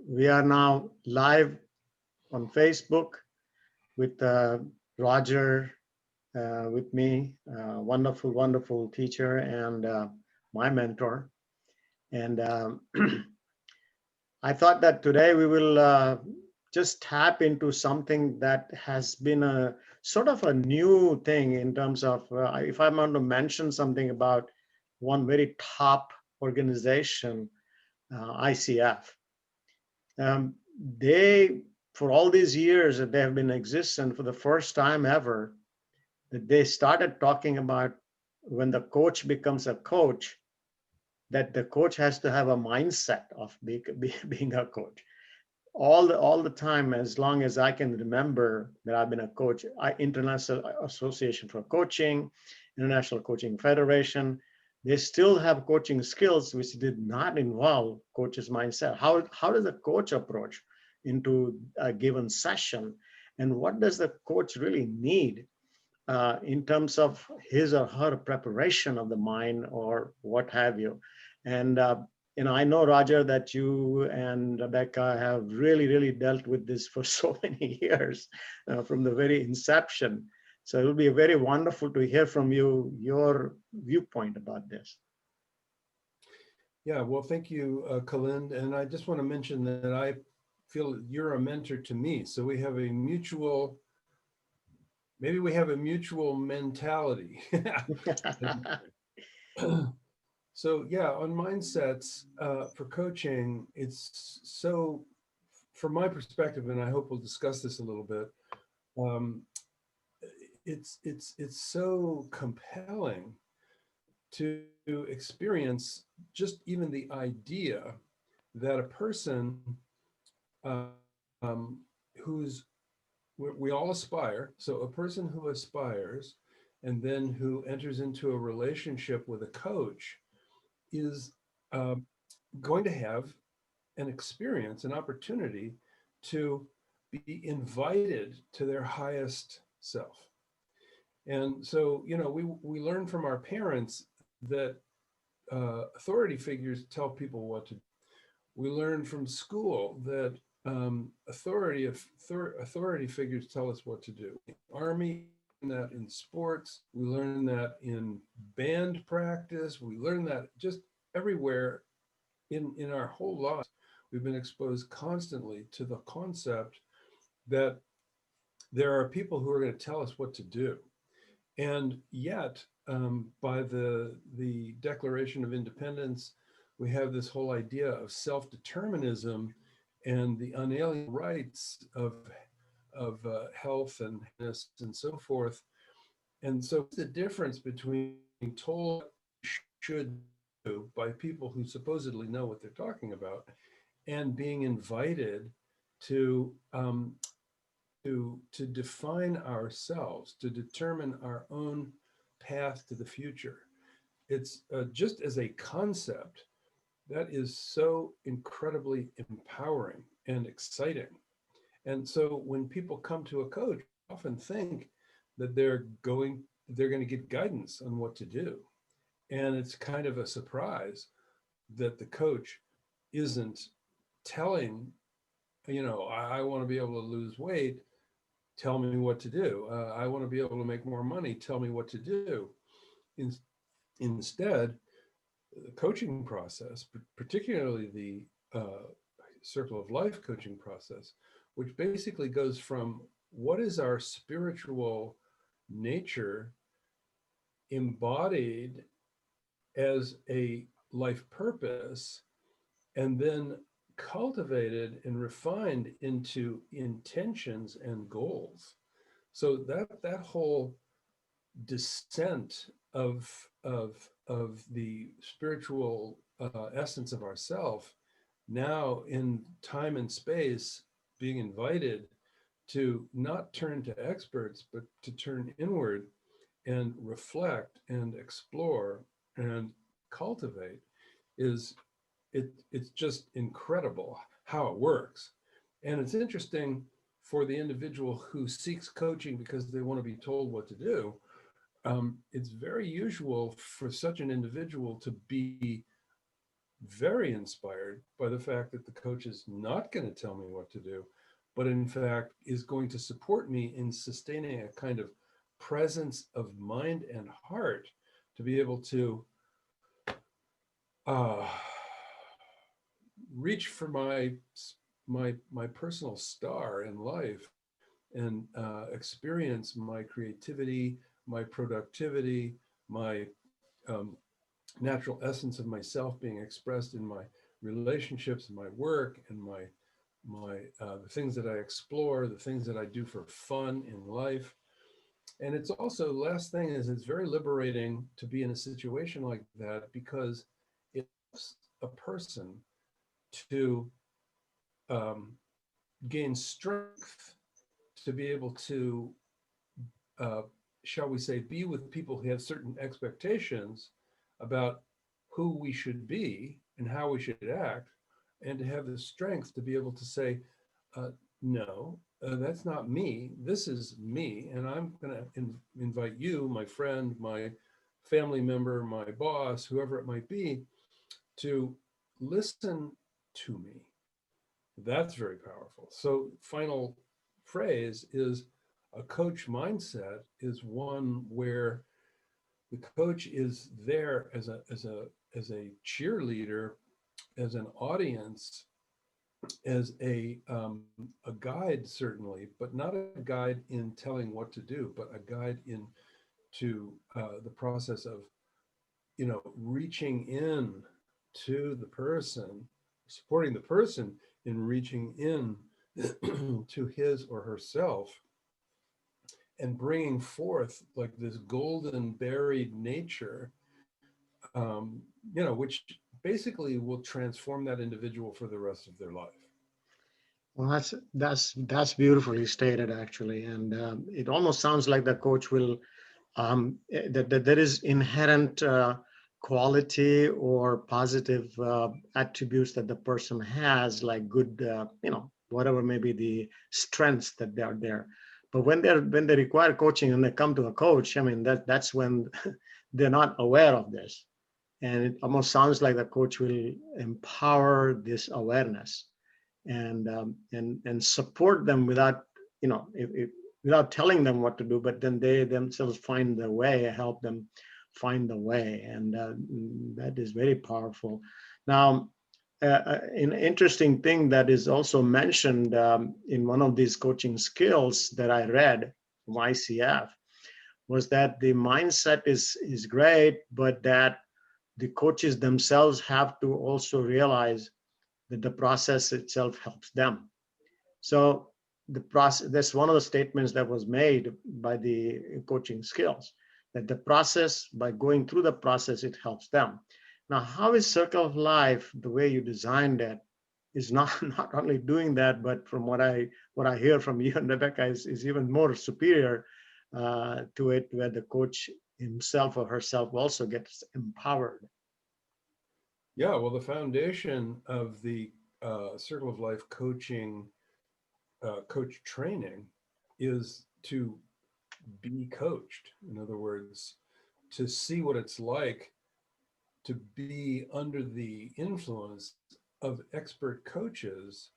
We are now live on Facebook with Roger with me, wonderful, wonderful teacher and my mentor. And I thought that today we will just tap into something that has been a sort of a new thing in terms of, if I'm going to mention something about one very top organization, ICF. Um, they, for all these years that they have been existent, for the first time ever, that they started talking about when the coach becomes a coach, that the coach has to have a mindset of being a coach. All the time, as long as I can remember that I've been a coach, International Association for Coaching, International Coaching Federation, they still have coaching skills which did not involve coach's mindset. How does the coach approach into a given session, and what does the coach really need in terms of his or her preparation of the mind or what have you? And I know, Roger, that you and Rebecca have really, really dealt with this for so many years from the very inception. So it will be very wonderful to hear from you, your viewpoint about this. Yeah, well, thank you, Kalind. And I just want to mention that I feel you're a mentor to me. So we have a mutual, maybe we have a mutual mentality. So yeah, on mindsets for coaching, it's so, from my perspective, and I hope we'll discuss this a little bit, um, it's so compelling to experience just even the idea that a person who's, we all aspire, so a person who aspires and then who enters into a relationship with a coach is going to have an experience, an opportunity to be invited to their highest self. And so, you know, we learn from our parents that authority figures tell people what to do. We learn from school that authority figures tell us what to do. In the Army, we learn that in sports, we learn that in band practice, we learn that just everywhere in our whole lives. We've been exposed constantly to the concept that there are people who are going to tell us what to do. And yet, by the Declaration of Independence, we have this whole idea of self-determinism and the unalienable rights of health and happiness and so forth. And so the difference between being told what you should do by people who supposedly know what they're talking about and being invited to to define ourselves, to determine our own path to the future. It's just as a concept that is so incredibly empowering and exciting. And so when people come to a coach, often think that they're going to get guidance on what to do. And it's kind of a surprise that the coach isn't telling, you know, I want to be able to lose weight, tell me what to do. I want to be able to make more money, tell me what to do. Instead, the coaching process, particularly the Circle of Life coaching process, which basically goes from what is our spiritual nature embodied as a life purpose, and then cultivated and refined into intentions and goals. So that whole descent of the spiritual essence of ourself, now in time and space, being invited to not turn to experts, but to turn inward and reflect and explore and cultivate, is it's just incredible how it works. And it's interesting for the individual who seeks coaching because they want to be told what to do. It's very usual for such an individual to be very inspired by the fact that the coach is not going to tell me what to do, but in fact is going to support me in sustaining a kind of presence of mind and heart to be able to uh, reach for my personal star in life and experience my creativity, my productivity, my um, natural essence of myself being expressed in my relationships, my work, and my the things that I explore, the things that I do for fun in life. And it's also, last thing is, it's very liberating to be in a situation like that because it helps a person to um, gain strength to be able to, uh, shall we say, be with people who have certain expectations about who we should be and how we should act, and to have the strength to be able to say, no, that's not me. This is me. And I'm going to invite you, my friend, my family member, my boss, whoever it might be, to listen to me. That's very powerful. So, final phrase is, a coach mindset is one where the coach is there as a cheerleader, as an audience, as a guide certainly, but not a guide in telling what to do, but a guide in to the process of, reaching in to the person, supporting the person in reaching in to his or herself, and bringing forth like this golden buried nature, which basically will transform that individual for the rest of their life. Well, that's beautifully stated, actually, and it almost sounds like the coach will that there is inherent quality or positive attributes that the person has, like good, whatever may be the strengths that they are there. But when they require coaching and they come to a coach, I mean that's when they're not aware of this, and it almost sounds like the coach will empower this awareness and support them without, without telling them what to do, but then they themselves find the way, help them find the way, and that is very powerful. Now, an interesting thing that is also mentioned in one of these coaching skills that I read from ICF was that the mindset is great, but that the coaches themselves have to also realize that the process itself helps them. So the process, that's one of the statements that was made by the coaching skills, that the process, by going through the process, it helps them. Now, how is Circle of Life, the way you designed it, is not, not only doing that, but from what I hear from you and Rebecca is even more superior to it, where the coach himself or herself also gets empowered. Yeah, well, the foundation of the Circle of Life coaching, coach training, is to be coached. In other words, to see what it's like to be under the influence of expert coaches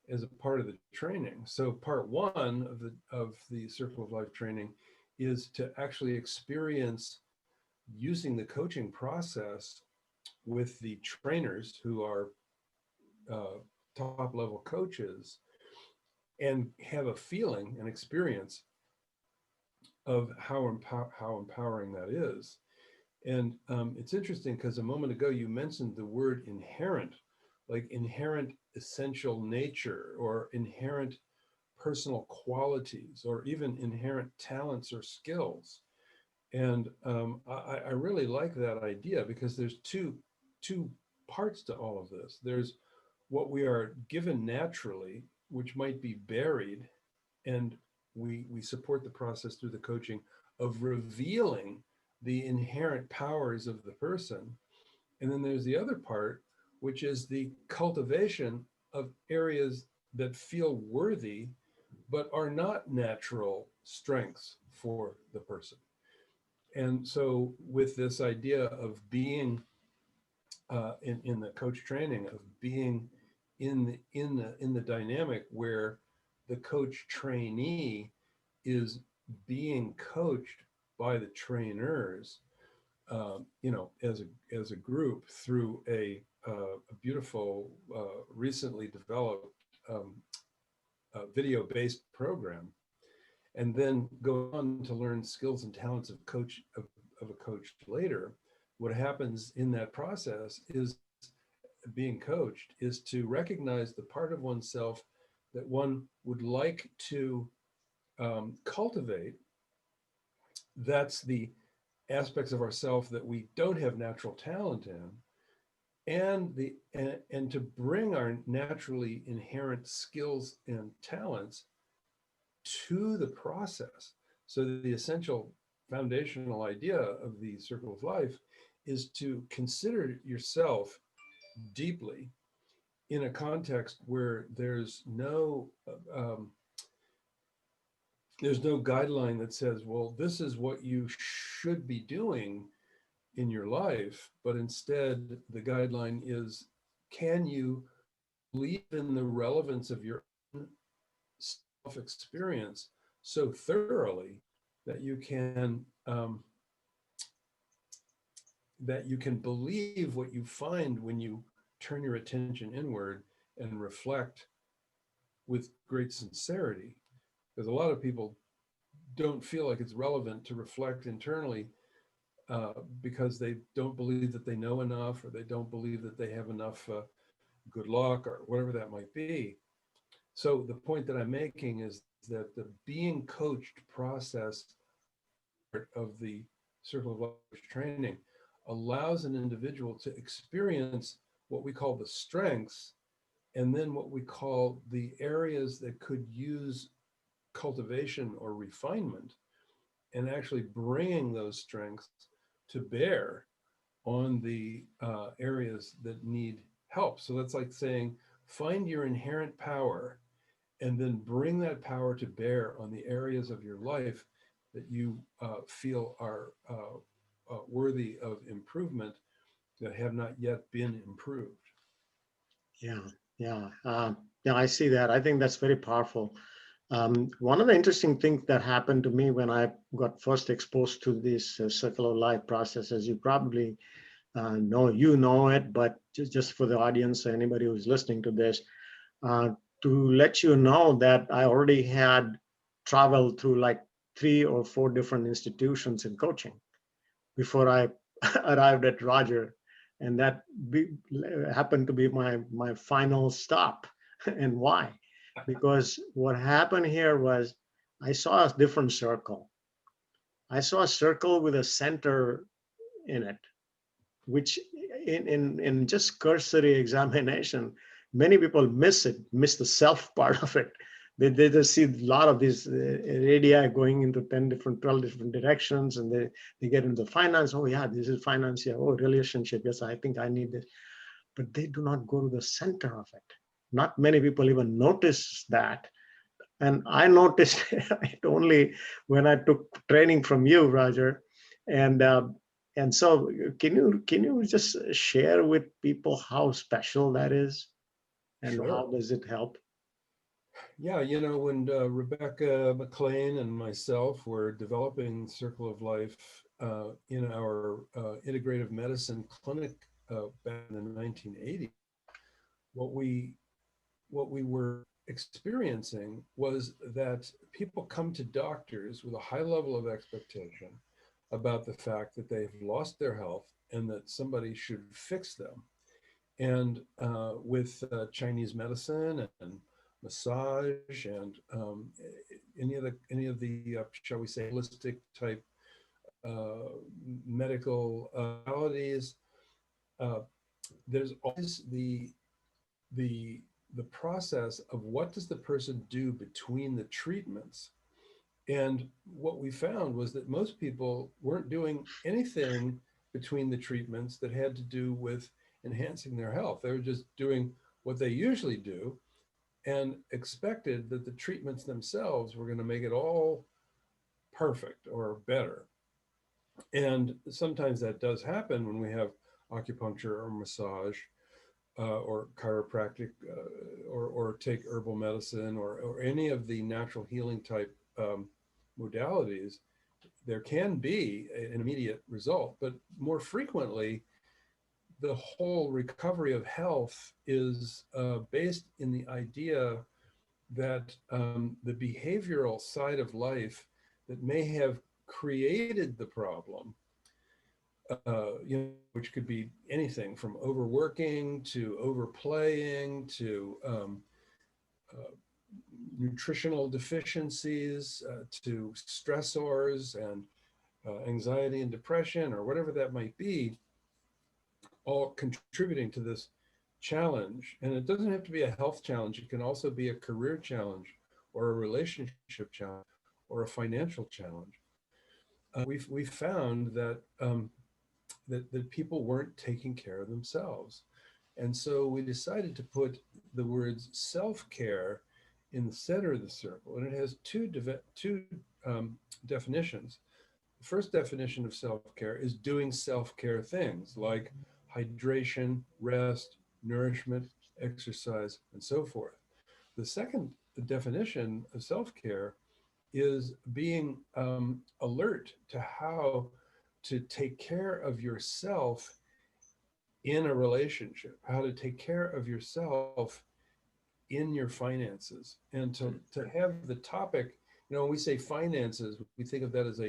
as a part of the training. So part one of the Circle of Life training is to actually experience using the coaching process with the trainers who are uh, top level coaches, and have a feeling, an experience of how empowering that is. And it's interesting because a moment ago you mentioned the word inherent, like inherent essential nature or inherent personal qualities or even inherent talents or skills. And I really like that idea because there's two parts to all of this. There's what we are given naturally, which might be buried, and we support the process through the coaching of revealing the inherent powers of the person. And then there's the other part, which is the cultivation of areas that feel worthy but are not natural strengths for the person. And so with this idea of being in the coach training of being in the dynamic where the coach trainee is being coached by the trainers, as a group through a beautiful, recently developed video-based program, and then go on to learn skills and talents of a coach later. What happens in that process is being coached is to recognize the part of oneself that one would like to cultivate. That's the aspects of ourself that we don't have natural talent in, and to bring our naturally inherent skills and talents to the process. So the essential foundational idea of the circle of life is to consider yourself deeply in a context where um, there's no guideline that says, well, this is what you should be doing in your life, but instead the guideline is, can you believe in the relevance of your own self experience so thoroughly that you can believe what you find when you turn your attention inward and reflect with great sincerity? Because a lot of people don't feel like it's relevant to reflect internally, because they don't believe that they know enough, or they don't believe that they have enough good luck, or whatever that might be. So the point that I'm making is that the being coached process of the circle of life training allows an individual to experience what we call the strengths, and then what we call the areas that could use cultivation or refinement, and actually bringing those strengths to bear on the areas that need help. So that's like saying, find your inherent power and then bring that power to bear on the areas of your life that you feel are worthy of improvement, that have not yet been improved. Yeah, yeah, yeah. I see that. I think that's very powerful. One of the interesting things that happened to me when I got first exposed to this circle of life process, as you probably you know it, but just for the audience, anybody who's listening to this, uh, to let you know that I already had traveled through like 3 or 4 different institutions in coaching before I arrived at Roger, and that happened to be my final stop. And why? Because what happened here was I saw a different circle. I saw a circle with a center in it, which in just cursory examination, many people miss the self part of it. They just see a lot of these radii going into 10 different, 12 different directions, and they get into finance. Oh yeah, this is finance. Yeah. Oh, relationship. Yes, I think I need this. But they do not go to the center of it. Not many people even notice that. And I noticed it only when I took training from you, Roger. And so, can you just share with people how special that is, and Sure. how does it help? Yeah, when Rebecca McLean and myself were developing Circle of Life in our integrative medicine clinic back in the 1980s, what we what we were experiencing was that people come to doctors with a high level of expectation about the fact that they've lost their health and that somebody should fix them. And with Chinese medicine and massage and any of the shall we say holistic type uh, medical modalities, uh, there's always the the process of what does the person do between the treatments. And what we found was that most people weren't doing anything between the treatments that had to do with enhancing their health. They were just doing what they usually do and expected that the treatments themselves were going to make it all perfect or better. And sometimes that does happen when we have acupuncture or massage, or chiropractic, or take herbal medicine, or any of the natural healing type modalities, there can be an immediate result. But more frequently, the whole recovery of health is based in the idea that the behavioral side of life that may have created the problem, which could be anything from overworking to overplaying to nutritional deficiencies, to stressors and anxiety and depression, or whatever that might be, all contributing to this challenge. And it doesn't have to be a health challenge. It can also be a career challenge, or a relationship challenge, or a financial challenge. We found that, that people weren't taking care of themselves. And so we decided to put the words self-care in the center of the circle. And it has two definitions. The first definition of self-care is doing self-care things like hydration, rest, nourishment, exercise, and so forth. The second definition of self-care is being alert to how to take care of yourself in a relationship, how to take care of yourself in your finances, and to have the topic, when we say finances, we think of that as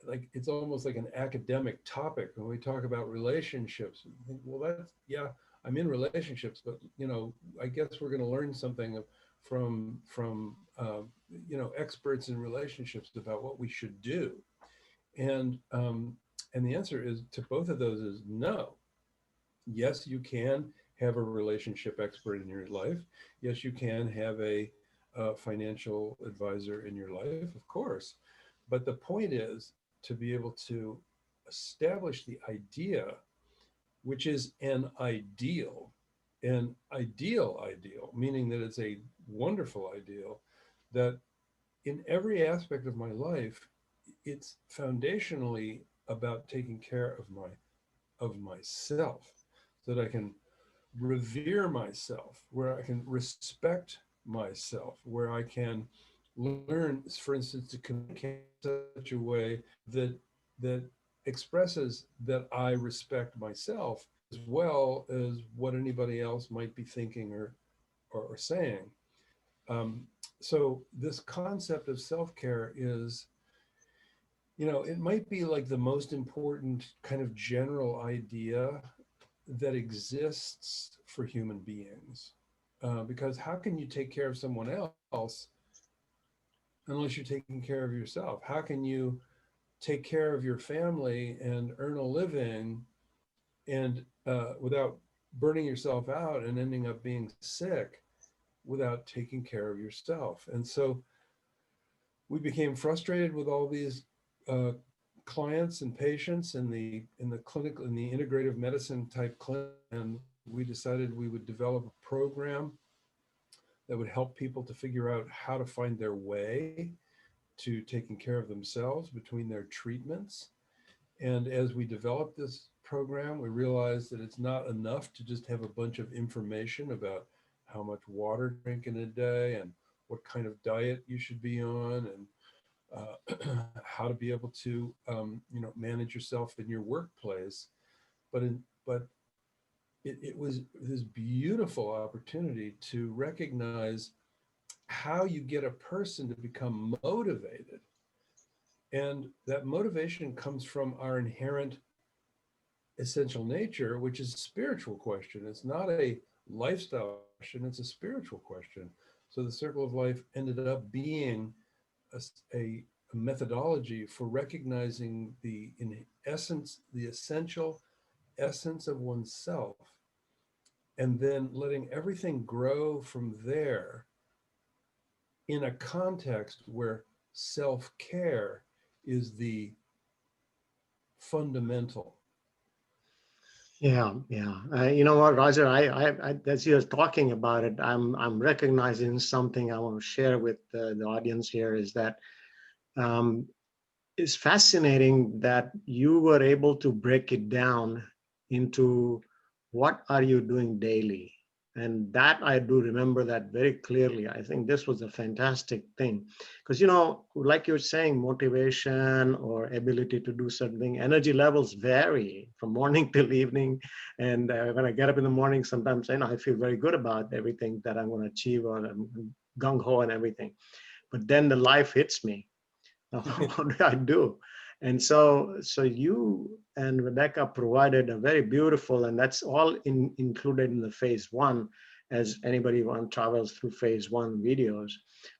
like it's almost like an academic topic. When we talk about relationships, we think, well, that's, yeah, I'm in relationships, but I guess we're going to learn something from experts in relationships about what we should do. And the answer is to both of those is no. Yes, you can have a relationship expert in your life. Yes, you can have a financial advisor in your life, of course. But the point is to be able to establish the idea, which is an ideal, meaning that it's a wonderful ideal, that in every aspect of my life, it's foundationally about taking care of myself, so that I can revere myself, where I can respect myself, where I can learn, for instance, to communicate in such a way that expresses that I respect myself as well as what anybody else might be thinking or saying. So this concept of self-care is, it might be like the most important kind of general idea that exists for human beings. Because how can you take care of someone else unless you're taking care of yourself? How can you take care of your family and earn a living and without burning yourself out and ending up being sick without taking care of yourself? And so we became frustrated with all these clients and patients in the clinical, in the integrative medicine type clinic, and we decided we would develop a program that would help people to figure out how to find their way to taking care of themselves between their treatments. And as we developed this program, we realized that it's not enough to just have a bunch of information about how much water to drink in a day and what kind of diet you should be on, and how to be able to manage yourself in your workplace. But it was this beautiful opportunity to recognize how you get a person to become motivated. And that motivation comes from our inherent essential nature, which is a spiritual question. It's not a lifestyle question, it's a spiritual question. So the Circle of Life ended up being a methodology for recognizing the essential essence of oneself, and then letting everything grow from there in a context where self-care is the fundamental. Yeah, yeah. You know what, Roger? As you're talking about it, I'm recognizing something I want to share with the audience here. Is that it's fascinating that you were able to break it down into what are you doing daily. And that I do remember that very clearly. I think this was a fantastic thing because, like you're saying, motivation or ability to do something, energy levels vary from morning till evening. And when I get up in the morning, sometimes I feel very good about everything that I'm going to achieve, or I'm gung ho and everything. But then the life hits me. Now, what do I do? And so you and Rebecca provided a very beautiful, and that's all included in the phase one. As anybody who travels through phase one videos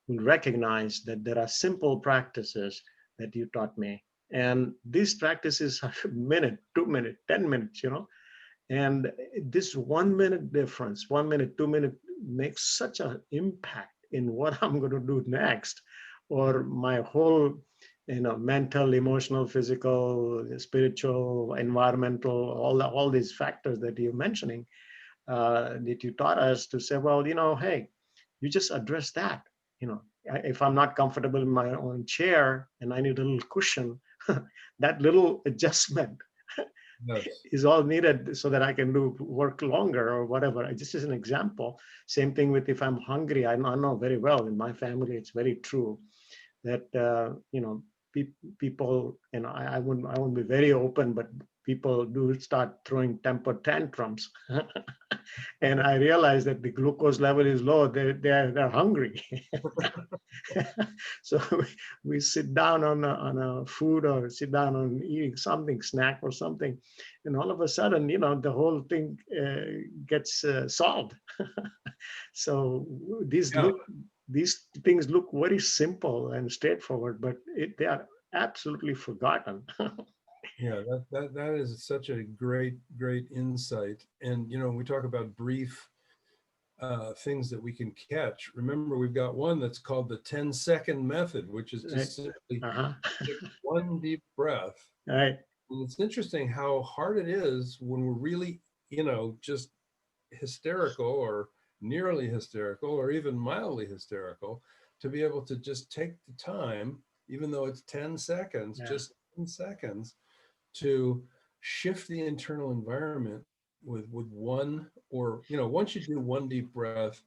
will recognize that there are simple practices that you taught me. And these practices are a minute, 2 minutes, 10 minutes, and this 1 minute difference, 1 minute, 2 minute makes such an impact in what I'm going to do next, or my whole, mental, emotional, physical, spiritual, environmental, all these factors that you're mentioning, that you taught us to say, well, hey, you just address that. If I'm not comfortable in my own chair and I need a little cushion, that little adjustment Yes. is all needed so that I can do work longer or whatever. Just as an example, same thing with if I'm hungry. I know very well in my family, it's very true that, people, I wouldn't be very open, but people do start throwing temper tantrums. And I realize that the glucose level is low. They're hungry. So we sit down on a food, or sit down on eating something, snack or something, and all of a sudden, the whole thing gets solved. So these Yeah. look these things look very simple and straightforward, but they are absolutely forgotten. Yeah, that is such a great insight. And we talk about brief things that we can catch. Remember, we've got one that's called the 10-second method, which is Right? just simply Uh-huh. take one deep breath. Right. And it's interesting how hard it is when we're really, just hysterical or nearly hysterical or even mildly hysterical, to be able to just take the time, even though it's 10 seconds, Yeah. just 10 seconds, to shift the internal environment with one, or once you do one deep breath,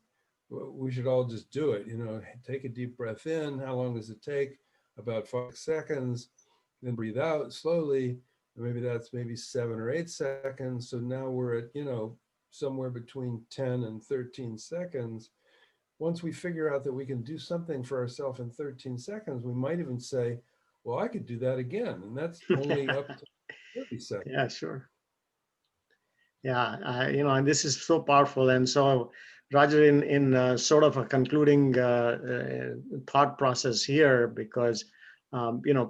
we should all just do it. Take a deep breath in. How long does it take? About 5 seconds. Then breathe out slowly. Maybe 7 or 8 seconds. So now we're at somewhere between 10 and 13 seconds. Once we figure out that we can do something for ourselves in 13 seconds, we might even say, well, I could do that again. And that's only up to 30 seconds. Yeah, sure. Yeah, and this is so powerful. And so, Roger, in sort of a concluding thought process here, because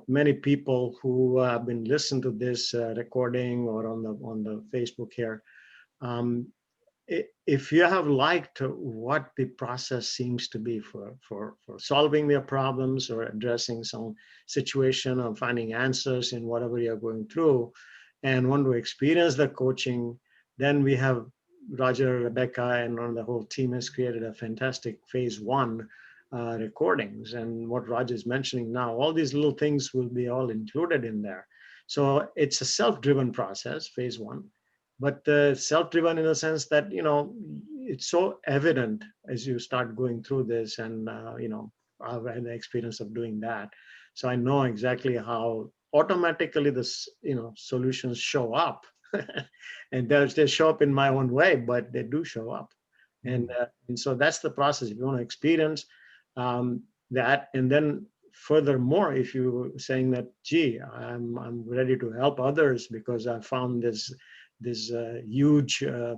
many people who have been listening to this recording or on the Facebook here, um, if you have liked what the process seems to be for solving their problems or addressing some situation or finding answers in whatever you're going through, and want to experience the coaching, then we have Roger, Rebecca, and the whole team has created a fantastic phase one recordings. And what Roger is mentioning now, all these little things will be all included in there. So it's a self-driven process, phase one, but self-driven in the sense that it's so evident as you start going through this. And I've had the experience of doing that, so I know exactly how automatically this solutions show up. And they show up in my own way, but they do show up. And so that's the process. If you want to experience that, and then furthermore, if you're saying that, gee, I'm ready to help others because I found this huge, a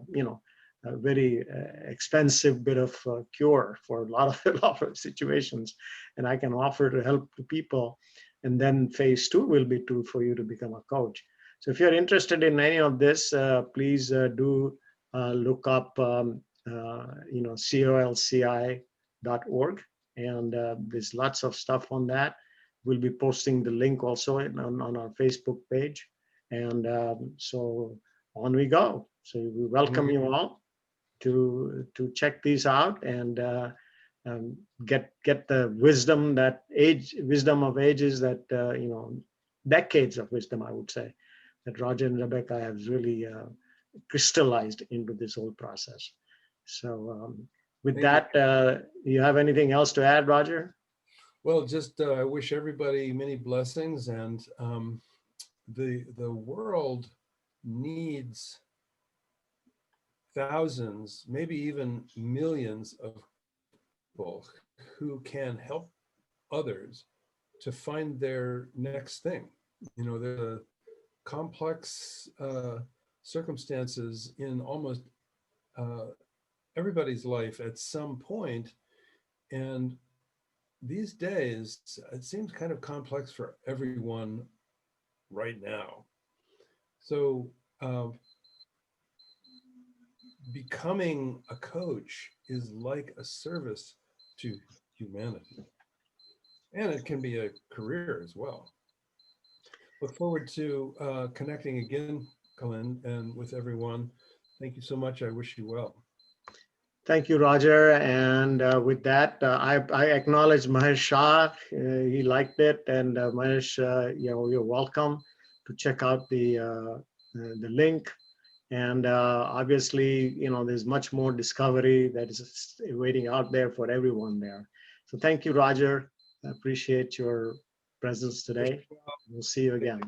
very expensive bit of cure for a lot of a lot of situations, and I can offer to help the people. And then phase two will be for you to become a coach. So if you're interested in any of this, please do look up, colci.org, and there's lots of stuff on that. We'll be posting the link also on our Facebook page, and so on we go. So we welcome you all to check these out and get the wisdom of ages, that decades of wisdom, I would say, that Roger and Rebecca have really crystallized into this whole process. So with Thank that, you have anything else to add, Roger? Well, just I wish everybody many blessings, and the world needs thousands, maybe even millions of people who can help others to find their next thing. You know, the complex circumstances in almost uh, everybody's life at some point, and these days it seems kind of complex for everyone right now. So becoming a coach is like a service to humanity, and it can be a career as well. Look forward to connecting again, Kalind, and with everyone. Thank you so much. I wish you well. Thank you, Roger. And with that, I acknowledge Mahesh Shah. He liked it, and Mahesh, you're welcome to check out the link. And obviously, there's much more discovery that is waiting out there for everyone there. So thank you, Roger. I appreciate your presence today. We'll see you again.